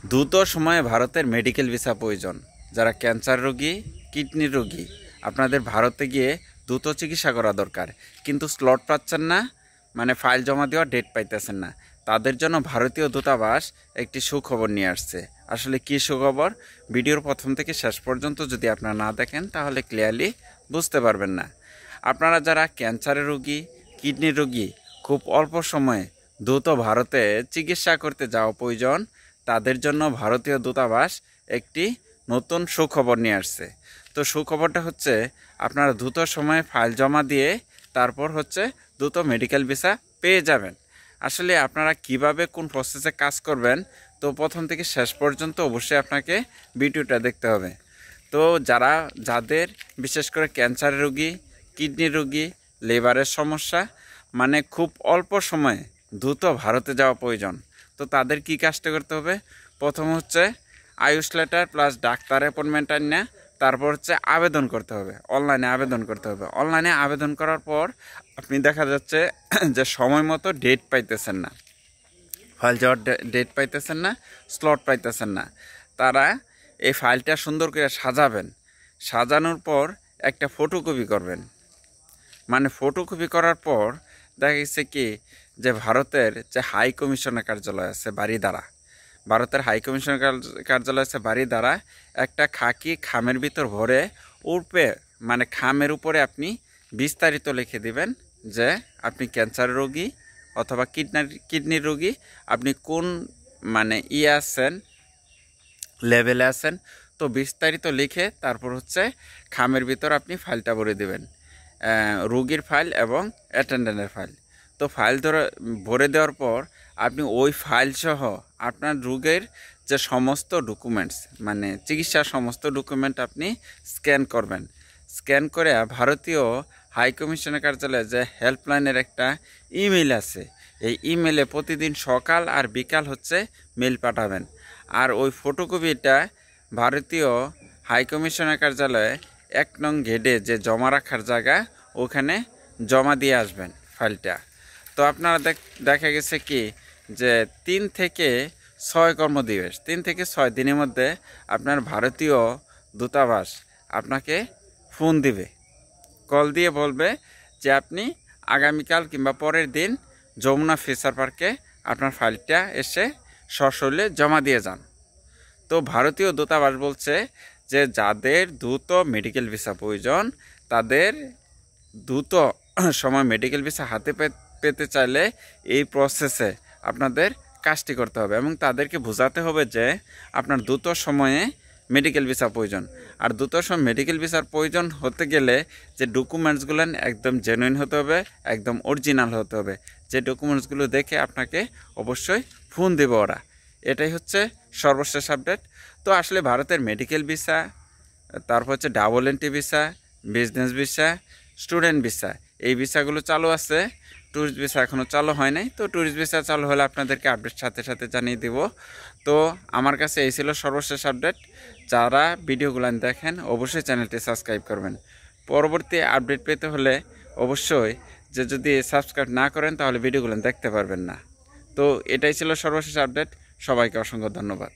দ্রুত সময়ে ভারতের মেডিকেল ভিসা প্রয়োজন। যারা ক্যান্সার রোগী, কিডনির রোগী, আপনাদের ভারতে গিয়ে দ্রুত চিকিৎসা করা দরকার, কিন্তু স্লট পাচ্ছেন না, মানে ফাইল জমা দেওয়ার ডেট পাইতেছেন না। তাদের জন্য ভারতীয় দূতাবাস একটি সুখবর নিয়ে আসছে। আসলে কী সুখবর, ভিডিওর প্রথম থেকে শেষ পর্যন্ত যদি আপনারা না দেখেন তাহলে ক্লিয়ারলি বুঝতে পারবেন না। আপনারা যারা ক্যান্সারের রোগী, কিডনির রোগী, খুব অল্প সময়ে দ্রুত ভারতে চিকিৎসা করতে যাওয়া প্রয়োজন, তাদের জন্য ভারতীয় দূতাবাস একটি নতুন সুখবর নিয়ে আসছে। তো সুখবরটা হচ্ছে আপনারা দ্রুত সময়ে ফাইল জমা দিয়ে তারপর দ্রুত মেডিকেল ভিসা পেয়ে যাবেন। আসলে আপনারা কিভাবে কোন প্রসেসে কাজ করবেন, তো প্রথম থেকে শেষ পর্যন্ত অবশ্যই আপনাকে ভিডিওটা দেখতে হবে। তো যাদের বিশেষ করে ক্যান্সারের রোগী, কিডনির রোগী, লিভারের সমস্যা, মানে খুব অল্প সময়ে দ্রুত ভারতে যাওয়া প্রয়োজন, তো তাদের কি কাজটা করতে হবে? প্রথম Ayush letter plus doctor appointment আনিয়ে তারপর আবেদন করতে হবে, অনলাইনে আবেদন করতে হবে। অনলাইনে আবেদন করার পর আপনি দেখা যাচ্ছে যে সময় মতো ডেট পাইতেছেন না, ফাইল যাওয়ার ডেট পাইতেছেন না, স্লট পাইতেছেন না। তারা এই ফাইলটা সুন্দর করে সাজাবেন, সাজানোর পর একটা ফটোকপি করবেন। মানে ফটোকপি করার পর দেখা গেছে কি যে ভারতের যে হাই কমিশনের কার্যালয় আছে বারিধারা, ভারতের হাই কমিশনের কার্যালয় আছে বারিধারা, একটা খাকি খামের ভিতর ভরে উঠবে, মানে খামের উপরে আপনি বিস্তারিত লিখে দিবেন যে আপনি ক্যান্সার রোগী অথবা কিডনির রোগী, আপনি কোন মানে আছেন, লেভেলে আছেন। তো বিস্তারিত লিখে তারপর খামের ভিতর আপনি ফাইলটা ভরে দেবেন, রোগীর ফাইল এবং অ্যাটেন্ডেন্টের ফাইল। তো ফাইল ভরে দেওয়ার পর আপনি ওই ফাইল সহ আপনার রোগের যে সমস্ত ডকুমেন্টস, মানে চিকিৎসার সমস্ত ডকুমেন্ট আপনি স্ক্যান করবেন। স্ক্যান করে ভারতীয় হাই কমিশনের কার্যালয়ে যে হেল্পলাইনের একটা ইমেল আছে, এই ইমেলে প্রতিদিন সকাল আর বিকাল মেল পাঠাবেন। আর ওই ফটোকপিটা ভারতীয় হাই কমিশনের কার্যালয়ে 1 নং গেটে যে জমা রাখার জায়গা, ওখানে জমা দিয়ে আসবেন ফাইলটা। তো আপনারা দেখা গেছে কি যে 3 থেকে 6 কর্মদিবস, 3 থেকে 6 দিনের মধ্যে আপনার ভারতীয় দূতাবাস আপনাকে ফোন দিবে, কল দিয়ে বলবে যে আপনি আগামীকাল কিংবা পরের দিন যমুনা ফিচার পার্কে আপনার ফাইলটা এসে সশরীরে জমা দিয়ে যান। তো ভারতীয় দূতাবাস বলছে যে যাদের দ্রুত মেডিকেল ভিসা প্রয়োজন, তাদের দ্রুত সময় মেডিকেল ভিসা হাতে পেতে চাইলে এই প্রসেসে আপনাদের কাজটি করতে হবে এবং তাদেরকে বোঝাতে হবে যে আপনার দ্রুত সময়ে মেডিকেল ভিসা প্রয়োজন। আর দ্রুত সময় মেডিকেল ভিসার প্রয়োজন হতে গেলে যে ডকুমেন্টসগুলো একদম জেনুইন হতে হবে, একদম অরিজিনাল হতে হবে। যে ডকুমেন্টসগুলো দেখে আপনাকে অবশ্যই ফোন দেবে ওরা। এটাই সর্বশেষ আপডেট। তো আসলে ভারতের মেডিকেল ভিসা, তারপর double entry visa, business visa, student visa, এই ভিসাগুলো চালু আছে। ট্যুরিস্ট ভিসা এখনও চালু হয় নাই। তো ট্যুরিস্ট ভিসা চালু হলে আপনাদেরকে আপডেট সাথে সাথে জানিয়ে দিব। তো আমার কাছে এই ছিল সর্বশেষ আপডেট। যারা ভিডিওগুলো দেখেন অবশ্যই চ্যানেলটি সাবস্ক্রাইব করবেন। পরবর্তী আপডেট পেতে হলে অবশ্যই যদি সাবস্ক্রাইব না করেন তাহলে ভিডিওগুলো দেখতে পারবেন না। তো এটাই ছিল সর্বশেষ আপডেট। সবাইকে অসংখ্য ধন্যবাদ।